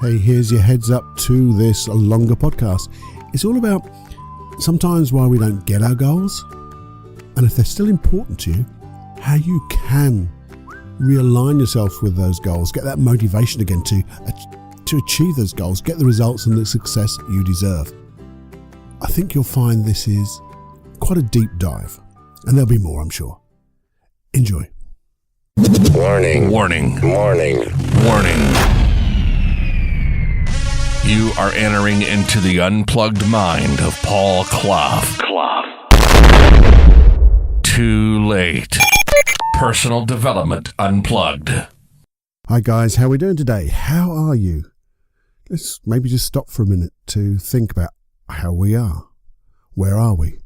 Hey, here's your heads up to this longer podcast. It's all about sometimes why we don't get our goals, and if they're still important to you, how you can realign yourself with those goals, get that motivation again to achieve those goals, get the results and the success you deserve. I think you'll find this is quite a deep dive, and there'll be more, I'm sure. Enjoy. Warning. Warning. Warning. Warning. You are entering into the unplugged mind of Paul Clough. Too late. Personal Development Unplugged. Hi guys, how are we doing today? How are you? Let's maybe just stop for a minute to think about how we are. Where are we?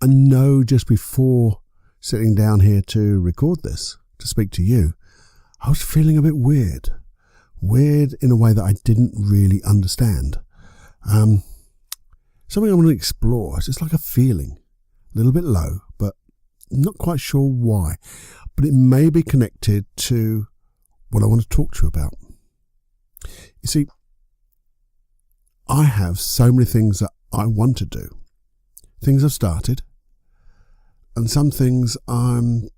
I know just before sitting down here to record this, to speak to you, I was feeling a bit weird. Weird in a way that I didn't really understand. Something I want to explore. It's just like a feeling. A little bit low, but not quite sure why. But it may be connected to what I want to talk to you about. You see, I have so many things that I want to do. Things I've started, and some things I'm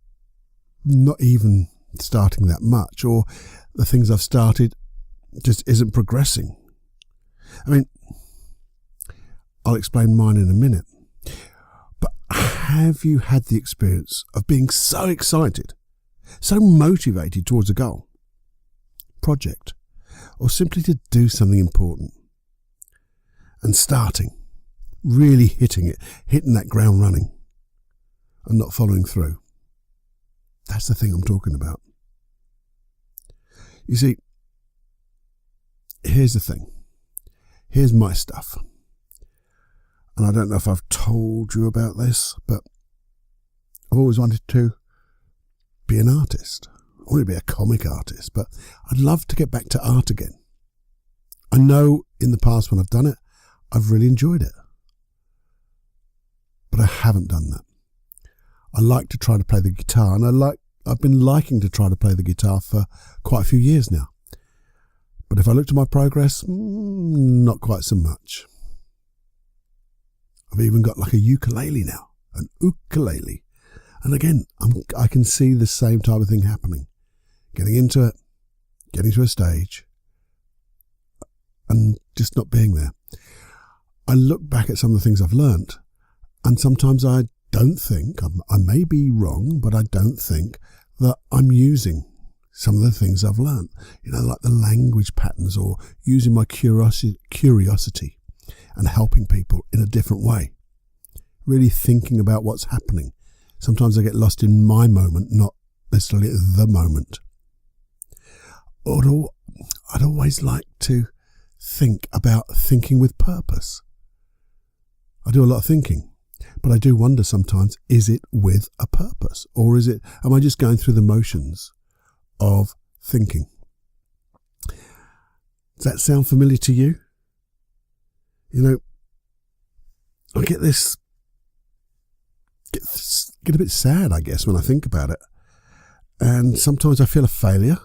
not even starting that much, or the things I've started just isn't progressing. I mean, I'll explain mine in a minute. But have you had the experience of being so excited, so motivated towards a goal, project, or simply to do something important, and starting, really hitting that ground running, and not following through? That's the thing I'm talking about. You see, here's the thing. Here's my stuff. And I don't know if I've told you about this, but I've always wanted to be an artist. I want to be a comic artist, but I'd love to get back to art again. I know in the past when I've done it, I've really enjoyed it. But I haven't done that. I like to try to play the guitar, and I've been liking to try to play the guitar for quite a few years now. But if I look at my progress, not quite so much. I've even got like a ukulele now, an ukulele. And again, I can see the same type of thing happening. Getting into it, getting to a stage, and just not being there. I look back at some of the things I've learnt, and sometimes I don't think, I may be wrong, but I don't think that I'm using some of the things I've learned. You know, like the language patterns, or using my curiosity and helping people in a different way. Really thinking about what's happening. Sometimes I get lost in my moment, not necessarily the moment. Although I'd always like to think about thinking with purpose. I do a lot of thinking. But I do wonder sometimes, is it with a purpose? Or am I just going through the motions of thinking? Does that sound familiar to you? You know, I get a bit sad, I guess, when I think about it. And sometimes I feel a failure.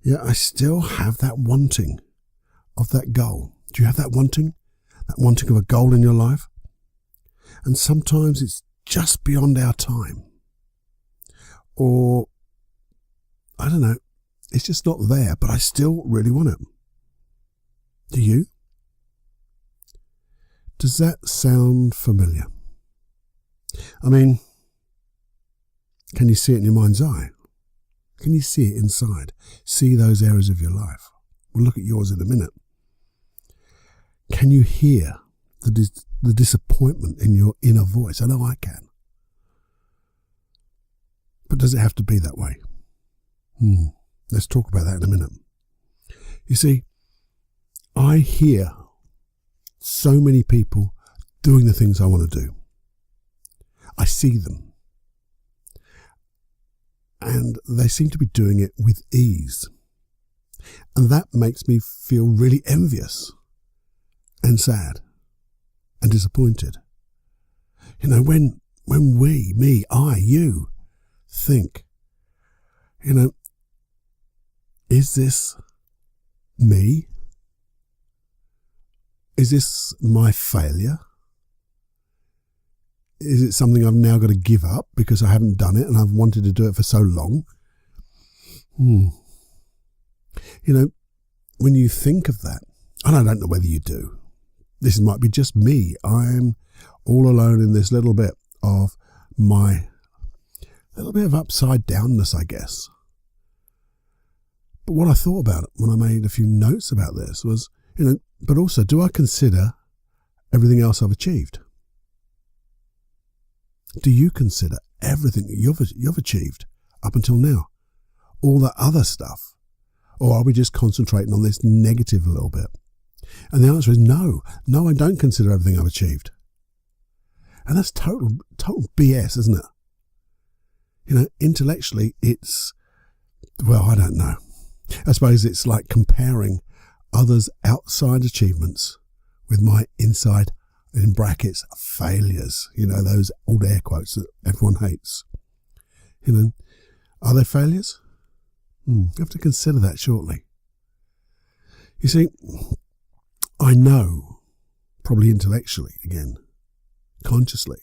Yeah, I still have that wanting of that goal. Do you have that wanting? That wanting of a goal in your life? And sometimes it's just beyond our time. Or, I don't know, it's just not there, but I still really want it. Do you? Does that sound familiar? I mean, can you see it in your mind's eye? Can you see it inside? See those areas of your life? We'll look at yours in a minute. Can you hear the disappointment in your inner voice? I know I can. But does it have to be that way? Let's talk about that in a minute. You see, I hear so many people doing the things I want to do. I see them. And they seem to be doing it with ease. And that makes me feel really envious and sad and disappointed. You know, when you think, you know, is this me? Is this my failure? Is it something I've now got to give up because I haven't done it and I've wanted to do it for so long? You know, when you think of that, and I don't know whether you do, this might be just me. I'm all alone in this little bit of my little bit of upside downness, I guess. But what I thought about it when I made a few notes about this was, but also, do I consider everything else I've achieved? Do you consider everything that you've achieved up until now? All that other stuff? Or are we just concentrating on this negative a little bit? And the answer is no. No, I don't consider everything I've achieved. And that's total BS, isn't it? Intellectually, it's, well, I don't know. I suppose it's like comparing others' outside achievements with my inside, in brackets, failures. Those old air quotes that everyone hates. Are they failures? You have to consider that shortly. You see, I know, probably intellectually again, consciously,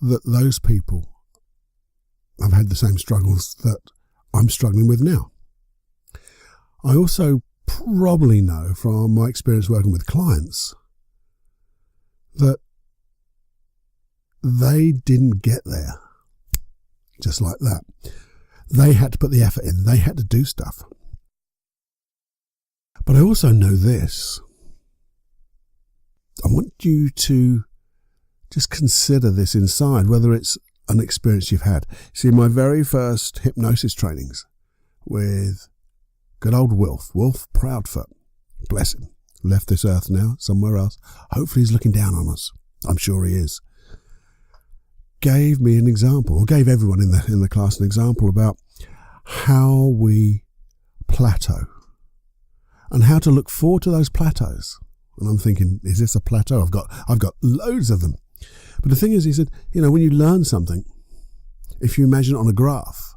that those people have had the same struggles that I'm struggling with now. I also probably know from my experience working with clients that they didn't get there just like that. They had to put the effort in. They had to do stuff. But I also know this. I want you to just consider this inside, whether it's an experience you've had. See, my very first hypnosis trainings with good old Wolf Proudfoot, bless him, left this earth now, somewhere else. Hopefully he's looking down on us. I'm sure he is. Gave me an example, or gave everyone in the class an example about how we plateau and how to look forward to those plateaus. And I'm thinking, is this a plateau? I've got loads of them. But the thing is, he said, when you learn something, if you imagine it on a graph,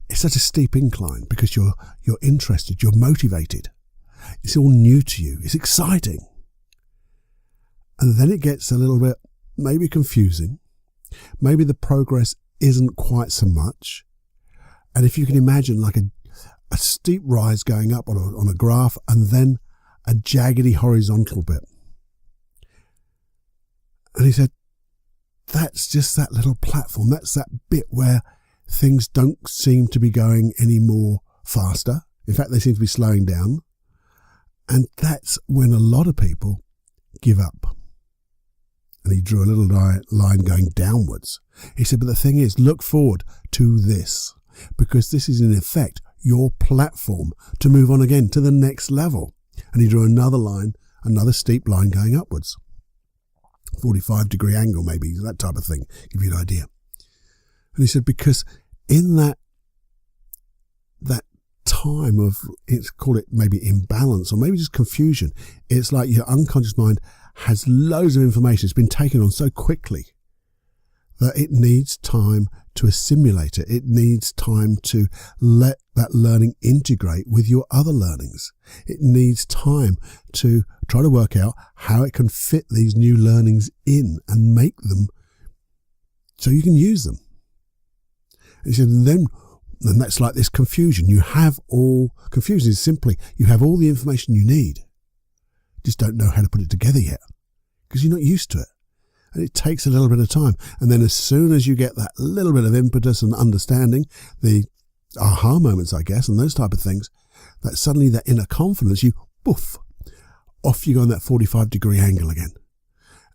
it's such a steep incline because you're interested, you're motivated. It's all new to you. It's exciting. And then it gets a little bit maybe confusing. Maybe the progress isn't quite so much. And if you can imagine like a steep rise going up on a graph and then a jaggedy horizontal bit. And he said, that's just that little platform. That's that bit where things don't seem to be going any more faster. In fact, they seem to be slowing down. And that's when a lot of people give up. And he drew a little line going downwards. He said, but the thing is, look forward to this, because this is in effect your platform to move on again to the next level. And he drew another line, another steep line going upwards. 45-degree angle, maybe, that type of thing, give you an idea. And he said, because in that time of, call it maybe imbalance or maybe just confusion, it's like your unconscious mind has loads of information. It's been taken on so quickly that it needs time to assimilate it. It needs time to let that learning integrate with your other learnings. It needs time to try to work out how it can fit these new learnings in and make them so you can use them. And he said, and that's like this confusion. Confusion is simply, you have all the information you need. Just don't know how to put it together yet because you're not used to it. And it takes a little bit of time. And then as soon as you get that little bit of impetus and understanding, the aha moments, I guess, and those type of things, that suddenly that inner confidence, off you go on that 45-degree angle again.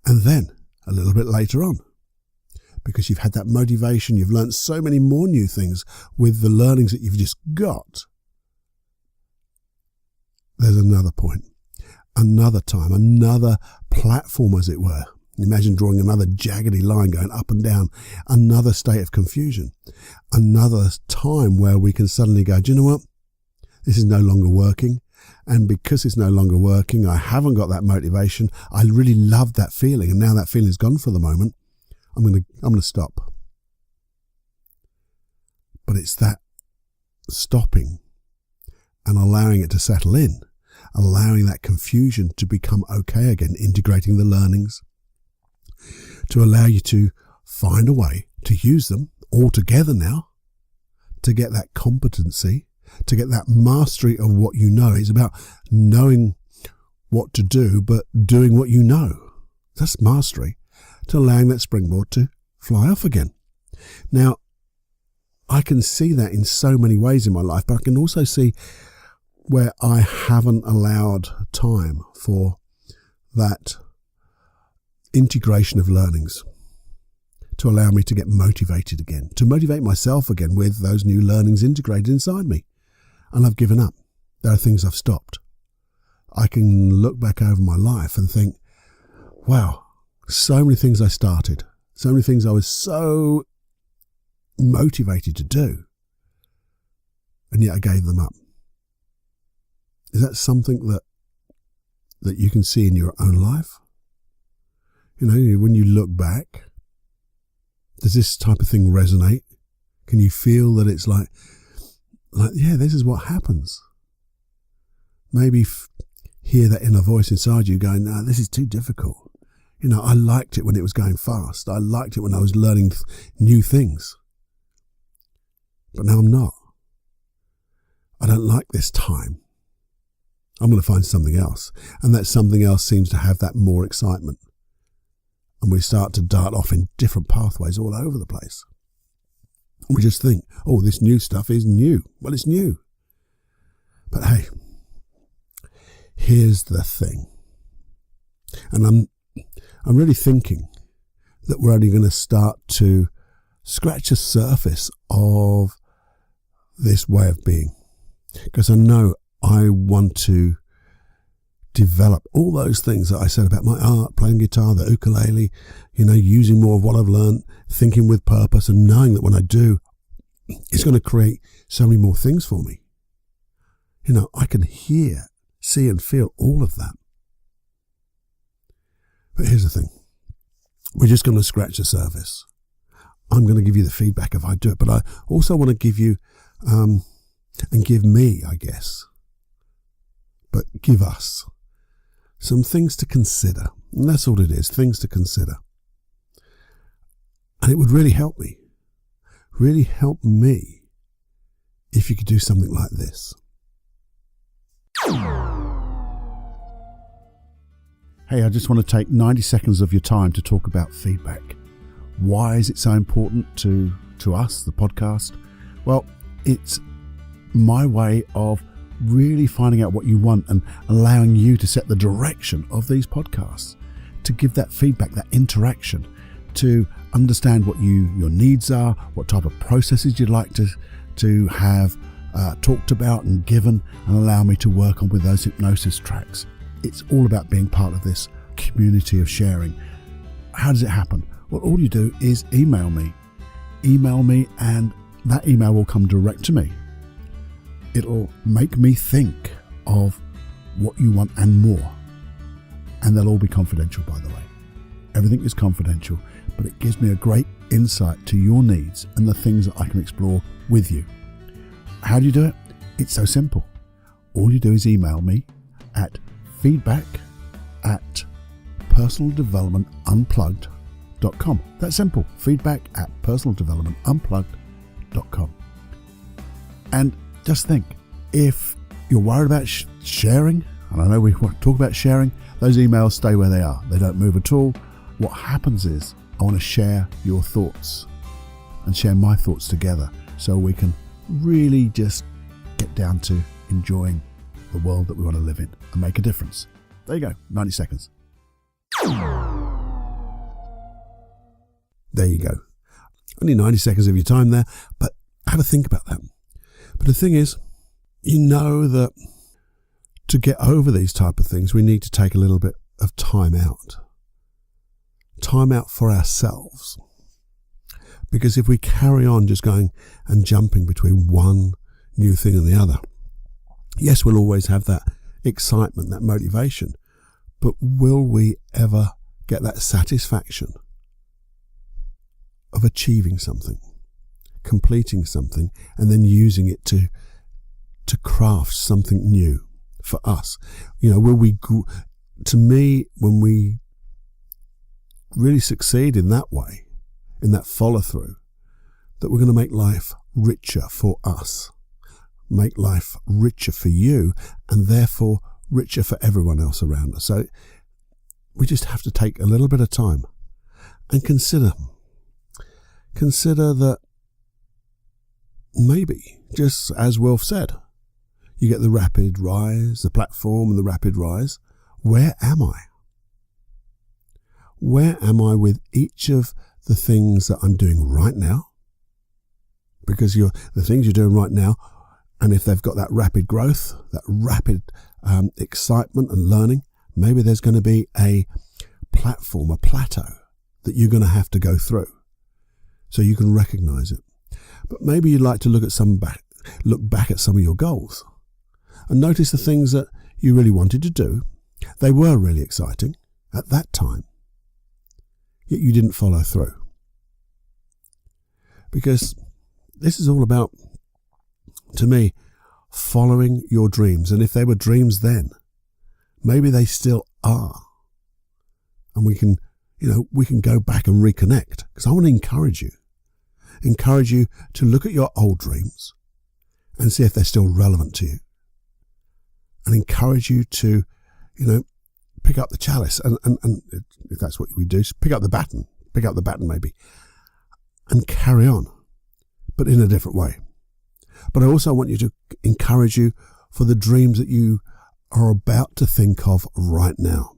And then a little bit later on, because you've had that motivation, you've learned so many more new things with the learnings that you've just got. There's another point, another time, another platform, as it were. Imagine drawing another jaggedy line going up and down, another state of confusion, another time where we can suddenly go, do you know what? This is no longer working. And because it's no longer working, I haven't got that motivation. I really loved that feeling. And now that feeling is gone for the moment. I'm going to stop. But it's that stopping and allowing it to settle in, allowing that confusion to become okay again, integrating the learnings to allow you to find a way to use them all together now, to get that competency, to get that mastery of what you know. It's about knowing what to do, but doing what you know. That's mastery, to allowing that springboard to fly off again. Now, I can see that in so many ways in my life, but I can also see where I haven't allowed time for that integration of learnings to allow me to get motivated again, to motivate myself again with those new learnings integrated inside me. And I've given up. There are things I've stopped. I can look back over my life and think, wow, so many things I started, so many things I was so motivated to do, and yet I gave them up. Is that something that you can see in your own life? You know, when you look back, does this type of thing resonate? Can you feel that it's like, yeah, this is what happens? Maybe hear that inner voice inside you going, no, this is too difficult. You know, I liked it when it was going fast. I liked it when I was learning new things. But now I'm not. I don't like this time. I'm going to find something else. And that something else seems to have that more excitement. And we start to dart off in different pathways all over the place. We just think, oh, this new stuff is new. Well, it's new. But hey, here's the thing. And I'm really thinking that we're only going to start to scratch the surface of this way of being. Because I know I want to develop all those things that I said about my art, playing guitar, the ukulele, you know, using more of what I've learned, thinking with purpose, and knowing that when I do, it's going to create so many more things for me. You know, I can hear, see and feel all of that. But here's the thing. We're just going to scratch the surface. I'm going to give you the feedback if I do it, but I also want to give you, and give me, I guess, but give us some things to consider. And that's all it is, things to consider. And it would really help me if you could do something like this. Hey, I just want to take 90 seconds of your time to talk about feedback. Why is it so important to us, the podcast? Well, it's my way of really finding out what you want and allowing you to set the direction of these podcasts, to give that feedback, that interaction, to understand what your needs are, what type of processes you'd like to have talked about and given, and allow me to work on with those hypnosis tracks. It's all about being part of this community of sharing. How does it happen? Well, all you do is email me, and that email will come direct to me. It'll make me think of what you want and more. And they'll all be confidential, by the way. Everything is confidential, but it gives me a great insight to your needs and the things that I can explore with you. How do you do it? It's so simple. All you do is email me at feedback@personaldevelopmentunplugged.com. That's simple. feedback@personaldevelopmentunplugged.com. And just think, if you're worried about sharing, and I know we want to talk about sharing, those emails stay where they are. They don't move at all. What happens is I want to share your thoughts and share my thoughts together so we can really just get down to enjoying the world that we want to live in and make a difference. There you go, 90 seconds. There you go. Only 90 seconds of your time there, but have a think about that. But the thing is, you know that to get over these type of things, we need to take a little bit of time out. Time out for ourselves. Because if we carry on just going and jumping between one new thing and the other, yes, we'll always have that excitement, that motivation, but will we ever get that satisfaction of achieving something, completing something, and then using it to to craft something new for us. To me, when we really succeed in that way, in that follow through, that we're going to make life richer for us, make life richer for you, and therefore richer for everyone else around us. So we just have to take a little bit of time and consider that maybe, just as Wilf said, you get the rapid rise, the platform and the rapid rise. Where am I? Where am I with each of the things that I'm doing right now? Because the things you're doing right now, and if they've got that rapid growth, that rapid excitement and learning, maybe there's going to be a platform, a plateau that you're going to have to go through so you can recognize it. But maybe you'd like to look back at some of your goals and notice the things that you really wanted to do. They were really exciting at that time, yet you didn't follow through. Because this is all about, to me, following your dreams. And if they were dreams then, maybe they still are. And we can go back and reconnect. Because I want to encourage you to look at your old dreams and see if they're still relevant to you. And encourage you to, pick up the chalice and if that's what we do, pick up the baton maybe, and carry on, but in a different way. But I also want you to encourage you for the dreams that you are about to think of right now.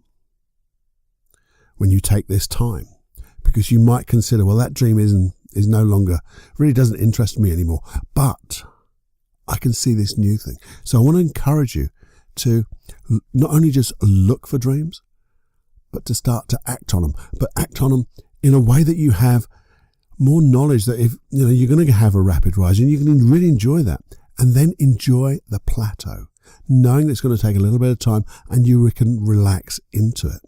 When you take this time, because you might consider, well, that dream is no longer, really doesn't interest me anymore, but I can see this new thing. So I want to encourage you to not only just look for dreams, but to start to act on them, but act on them in a way that you have more knowledge that if you're going to have a rapid rise, and you can really enjoy that, and then enjoy the plateau, knowing that it's going to take a little bit of time and you can relax into it.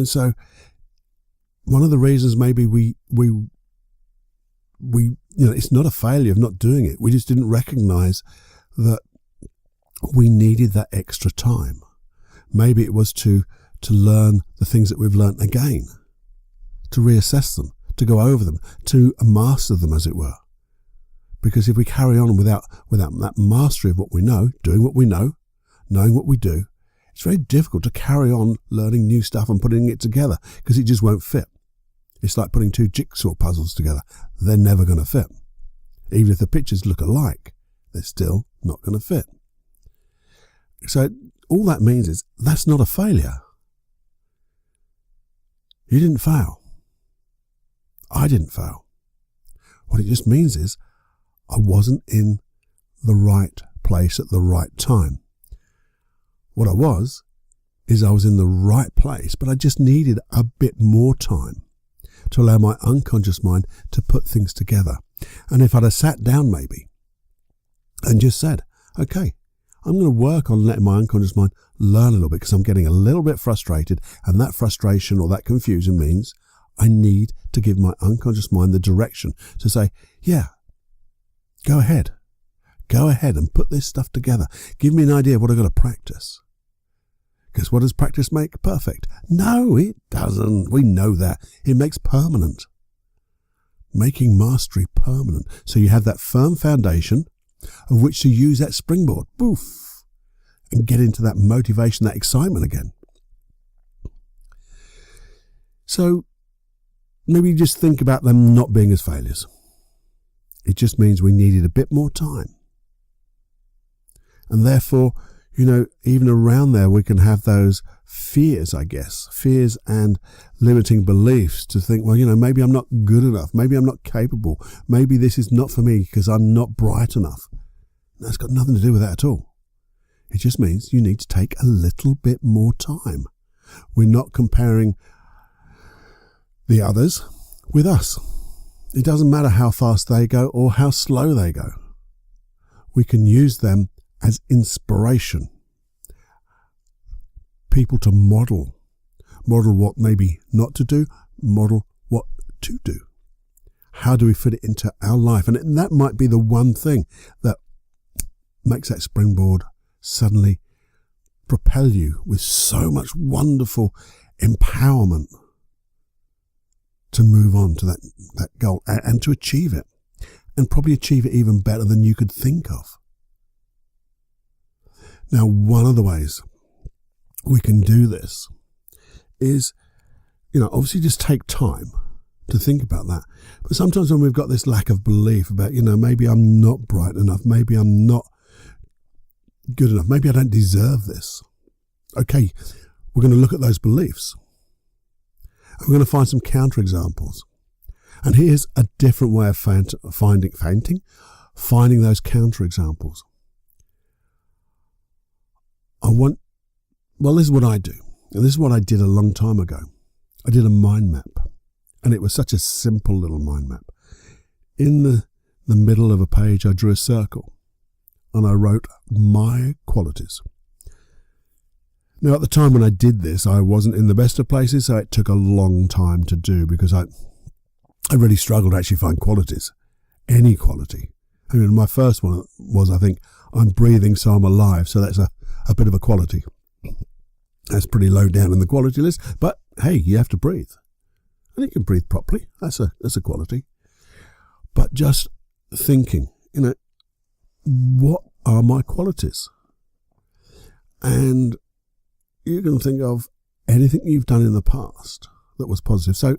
So one of the reasons maybe we it's not a failure of not doing it. We just didn't recognize that we needed that extra time. Maybe it was to learn the things that we've learned again, to reassess them, to go over them, to master them, as it were. Because if we carry on without that mastery of what we know, doing what we know, knowing what we do, it's very difficult to carry on learning new stuff and putting it together, because it just won't fit. It's like putting two jigsaw puzzles together. They're never going to fit. Even if the pictures look alike, they're still not going to fit. So all that means is that's not a failure. You didn't fail. I didn't fail. What it just means is I wasn't in the right place at the right time. What I was is I was in the right place, but I just needed a bit more time to allow my unconscious mind to put things together. And if I'd have sat down maybe and just said, okay, I'm going to work on letting my unconscious mind learn a little bit, because I'm getting a little bit frustrated, and that frustration or that confusion means I need to give my unconscious mind the direction to say, yeah, go ahead and put this stuff together. Give me an idea of what I've got to practice. Because what does practice make perfect? No, it doesn't. We know that. It makes permanent. Making mastery permanent. So you have that firm foundation of which to use that springboard. Boof. And get into that motivation, that excitement again. So maybe just think about them not being as failures. It just means we needed a bit more time. And therefore, even around there, we can have those fears, I guess, fears and limiting beliefs to think, well, maybe I'm not good enough. Maybe I'm not capable. Maybe this is not for me because I'm not bright enough. That's got nothing to do with that at all. It just means you need to take a little bit more time. We're not comparing the others with us. It doesn't matter how fast they go or how slow they go. We can use them as inspiration. People to model what maybe not to do, model what to do. How do we fit it into our life? And that might be the one thing that makes that springboard suddenly propel you with so much wonderful empowerment to move on to that goal and to achieve it, and probably achieve it even better than you could think of. Now, one of the ways we can do this is, obviously just take time to think about that. But sometimes when we've got this lack of belief about, maybe I'm not bright enough, maybe I'm not good enough, maybe I don't deserve this. Okay, we're going to look at those beliefs. And we're going to find some counterexamples. And here's a different way of finding those counterexamples. This is what I do. And this is what I did a long time ago. I did a mind map. And it was such a simple little mind map. In the middle of a page, I drew a circle. And I wrote my qualities. Now, at the time when I did this, I wasn't in the best of places, so it took a long time to do because I really struggled to actually find qualities, any quality. I mean, my first one was, I think, I'm breathing, so I'm alive. So that's a bit of a quality. That's pretty low down in the quality list. But hey, you have to breathe. And you can breathe properly. That's a quality. But just thinking, what are my qualities? And you can think of anything you've done in the past that was positive. So,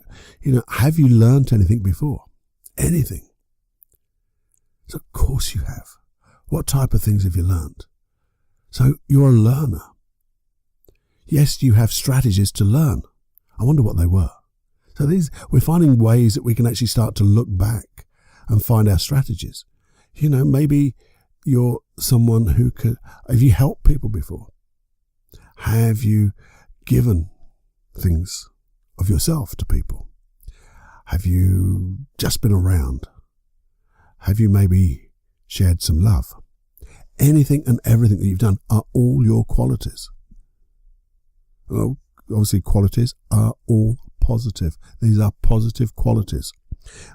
have you learned anything before? Anything? So, of course you have. What type of things have you learned? So, you're a learner. Yes, you have strategies to learn. I wonder what they were. So, we're finding ways that we can actually start to look back and find our strategies. Maybe you're someone who have you helped people before? Have you given things of yourself to people? Have you just been around? Have you maybe shared some love? Anything and everything that you've done are all your qualities. Well, obviously, qualities are all positive. These are positive qualities.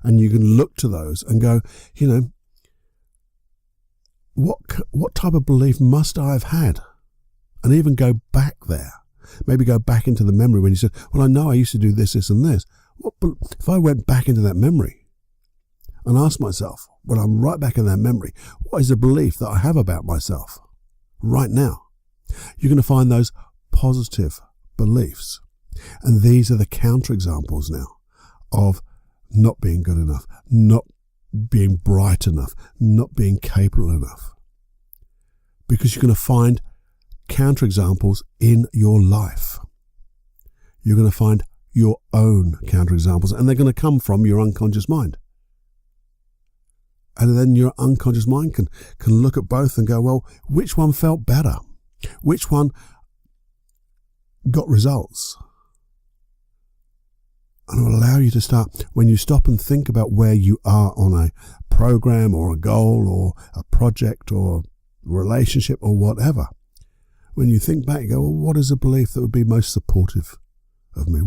And you can look to those and go, what type of belief must I have had? And even go back there. Maybe go back into the memory when you said, well, I know I used to do this, this and this. If I went back into that memory and asked myself, when I'm right back in that memory, what is the belief that I have about myself right now? You're going to find those positive beliefs. And these are the counterexamples now of not being good enough, not being bright enough, not being capable enough. Because you're going to find counterexamples in your life. You're going to find your own counterexamples, and they're going to come from your unconscious mind. And then your unconscious mind can look at both and go, well, which one felt better? Which one got results? And it will allow you to start, when you stop and think about where you are on a program or a goal or a project or relationship or whatever. When you think back, you go, well, what is a belief that would be most supportive of me?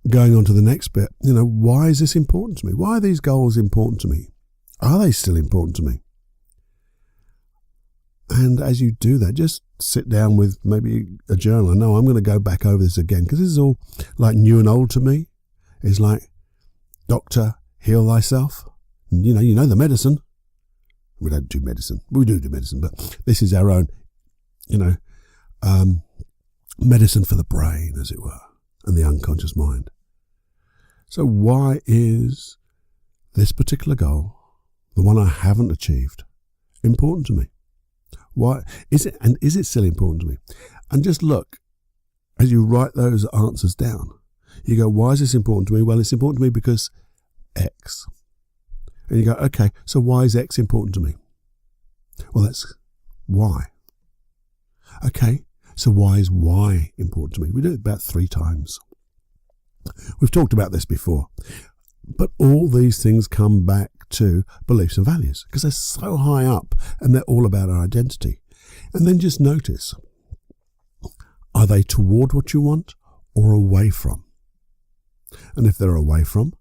Going on to the next bit, why is this important to me? Why are these goals important to me? Are they still important to me? And as you do that, just sit down with maybe a journal. No, I'm going to go back over this again because this is all like new and old to me. It's like, doctor, heal thyself. You know the medicine. We don't do medicine. We do medicine, but this is our own, medicine for the brain, as it were, and the unconscious mind. So why is this particular goal, the one I haven't achieved, important to me? Why is it, and is it still important to me? And just look, as you write those answers down, you go, why is this important to me? Well, it's important to me because X. And you go, okay, so why is X important to me? Well, that's Y. Okay, so why is Y important to me? We do it about 3 times. We've talked about this before. But all these things come back to beliefs and values because they're so high up and they're all about our identity. And then just notice, are they toward what you want or away from? And if they're away from,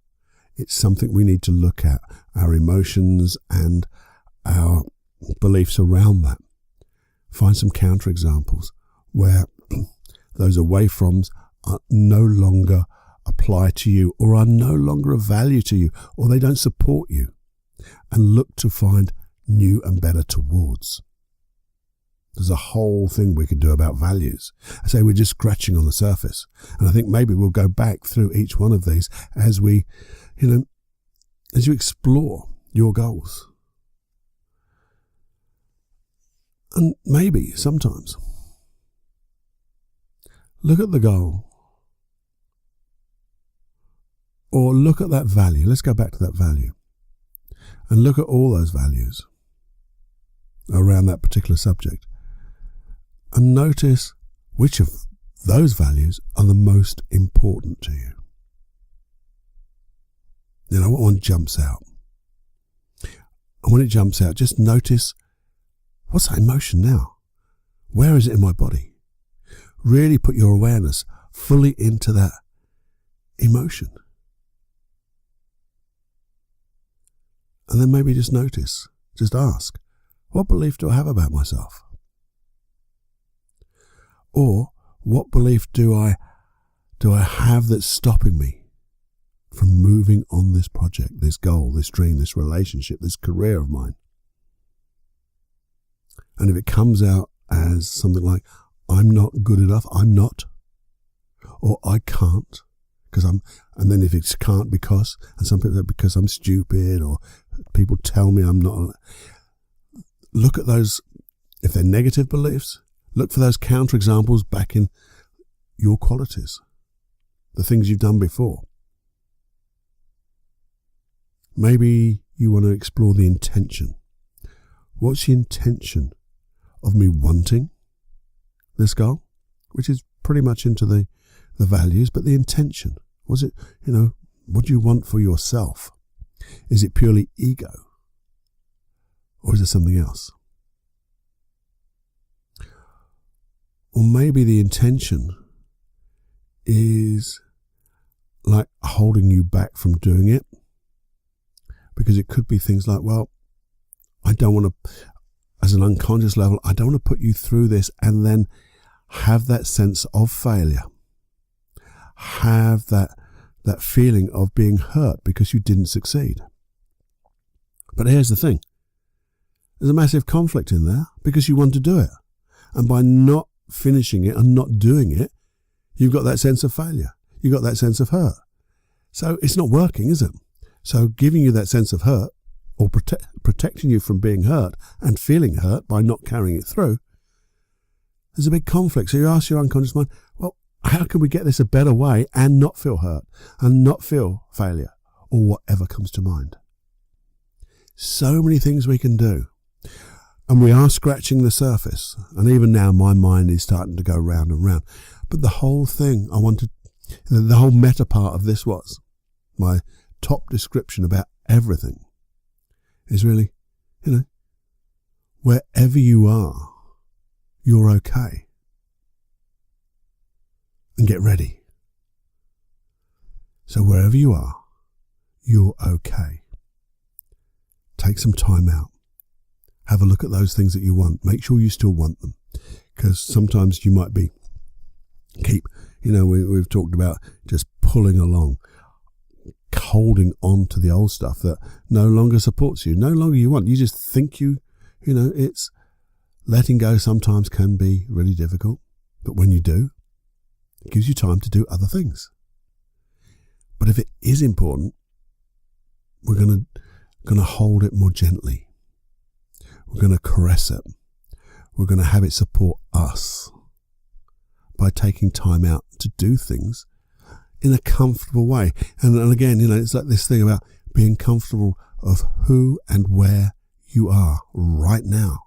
it's something we need to look at, our emotions and our beliefs around that. Find some counterexamples where those away froms are no longer apply to you, or are no longer of value to you, or they don't support you, and look to find new and better towards. There's a whole thing we could do about values. I say we're just scratching on the surface, and I think maybe we'll go back through each one of these as we, as you explore your goals. And maybe sometimes look at the goal, or look at that value. Let's go back to that value and look at all those values around that particular subject, and notice which of those values are the most important to you. What one jumps out. And when it jumps out, just notice, what's that emotion now? Where is it in my body? Really put your awareness fully into that emotion. And then maybe just notice, just ask, what belief do I have about myself? Or what belief do I have that's stopping me from moving on this project, this goal, this dream, this relationship, this career of mine? And if it comes out as something like, I'm not good enough, I'm not, or I can't, and then if it's can't because, and some people say because I'm stupid, or people tell me I'm not. Look at those, if they're negative beliefs, look for those counterexamples back in your qualities, the things you've done before. Maybe you want to explore the intention. What's the intention of me wanting this goal? Which is pretty much into the values, but the intention. Was it, what do you want for yourself? Is it purely ego? Or is it something else? Or maybe the intention is like holding you back from doing it. Because it could be things like, well, I don't want to, as an unconscious level, I don't want to put you through this and then have that sense of failure. Have that feeling of being hurt because you didn't succeed. But here's the thing. There's a massive conflict in there because you want to do it. And by not finishing it and not doing it, you've got that sense of failure. You've got that sense of hurt. So it's not working, is it? So giving you that sense of hurt, or protecting you from being hurt and feeling hurt by not carrying it through, there's a big conflict. So you ask your unconscious mind, well, how can we get this a better way and not feel hurt and not feel failure, or whatever comes to mind? So many things we can do. And we are scratching the surface. And even now my mind is starting to go round and round. But the whole thing the whole meta part of this was, my top description about everything, is really, wherever you are, you're okay. And get ready. So wherever you are, you're okay. Take some time out. Have a look at those things that you want. Make sure you still want them. Because sometimes you might we've talked about just pulling along, holding on to the old stuff that no longer supports you, no longer you want. You just think it's letting go sometimes can be really difficult. But when you do, it gives you time to do other things. But if it is important, we're going to hold it more gently. We're going to caress it. We're going to have it support us by taking time out to do things in a comfortable way. And again, it's like this thing about being comfortable of who and where you are right now,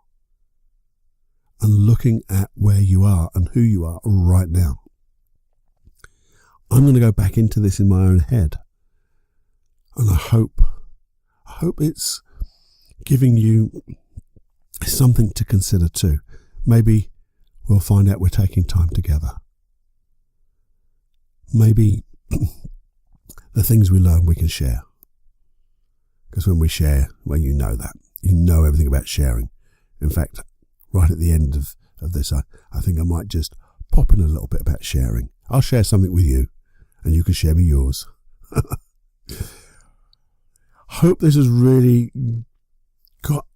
and looking at where you are and who you are right now. I'm going to go back into this in my own head, and I hope it's giving you something to consider too. Maybe we'll find out we're taking time together. Maybe the things we learn we can share. Because when we share, you know everything about sharing. In fact, right at the end of this, I think I might just pop in a little bit about sharing. I'll share something with you, and you can share me yours. Hope this has really got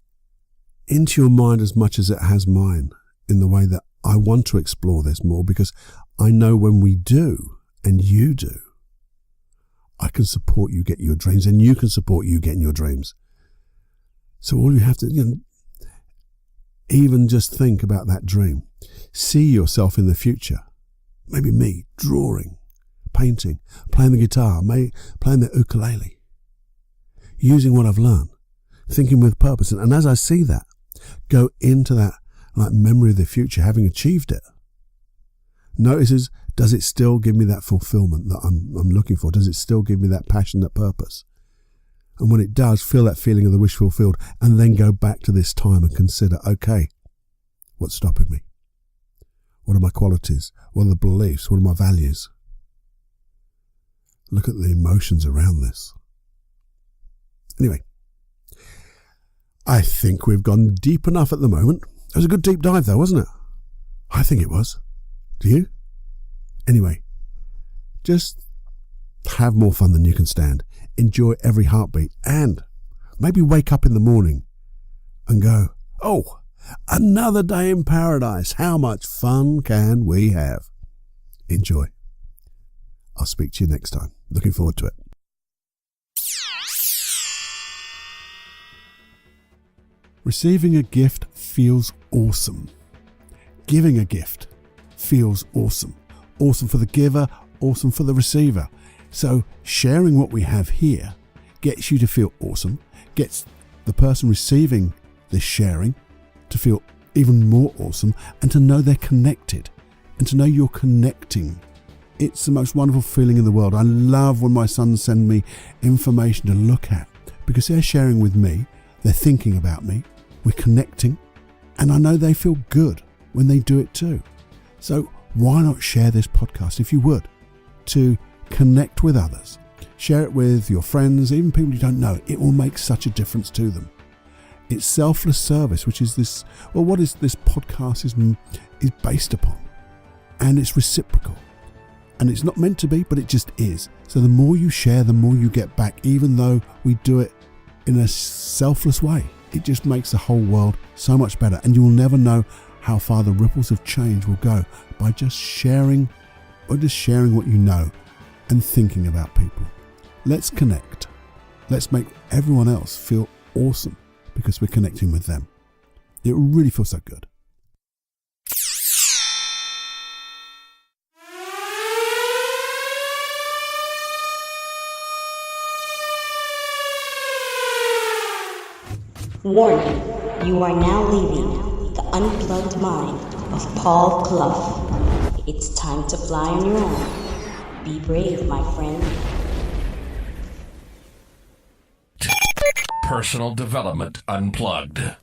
into your mind as much as it has mine, in the way that I want to explore this more, because I know when we do, and you do, I can support you get your dreams, and you can support you getting your dreams. So all you have to, even just think about that dream. See yourself in the future. Maybe me, drawing, painting, playing the guitar, playing the ukulele, using what I've learned, thinking with purpose. And as I see that, go into that memory of the future, having achieved it. Notices, does it still give me that fulfillment that I'm looking for? Does it still give me that passion, that purpose? And when it does, feel that feeling of the wish fulfilled, and then go back to this time and consider, okay, what's stopping me? What are my qualities? What are the beliefs? What are my values? Look at the emotions around this. Anyway, I think we've gone deep enough at the moment. It was a good deep dive though, wasn't it? I think it was. Do you? Anyway, just have more fun than you can stand. Enjoy every heartbeat, and maybe wake up in the morning and go, oh, another day in paradise. How much fun can we have? Enjoy. I'll speak to you next time. Looking forward to it. Receiving a gift feels awesome. Giving a gift feels awesome. Awesome for the giver, awesome for the receiver. So sharing what we have here gets you to feel awesome, gets the person receiving this sharing to feel even more awesome, and to know they're connected, and to know you're connecting. It's the most wonderful feeling in the world. I love when my sons send me information to look at, because they're sharing with me, they're thinking about me, we're connecting, and I know they feel good when they do it too. So why not share this podcast, if you would, to connect with others. Share it with your friends, even people you don't know. It will make such a difference to them. It's selfless service, which is this, well, what is this podcast is based upon. And it's reciprocal. And it's not meant to be, but it just is. So the more you share, the more you get back, even though we do it in a selfless way. It just makes the whole world so much better. And you will never know how far the ripples of change will go by just sharing what you know and thinking about people. Let's connect. Let's make everyone else feel awesome because we're connecting with them. It will really feel so good. Warning, you are now leaving the unplugged mind of Paul Clough. It's time to fly on your own. Be brave, my friend. Personal Development Unplugged.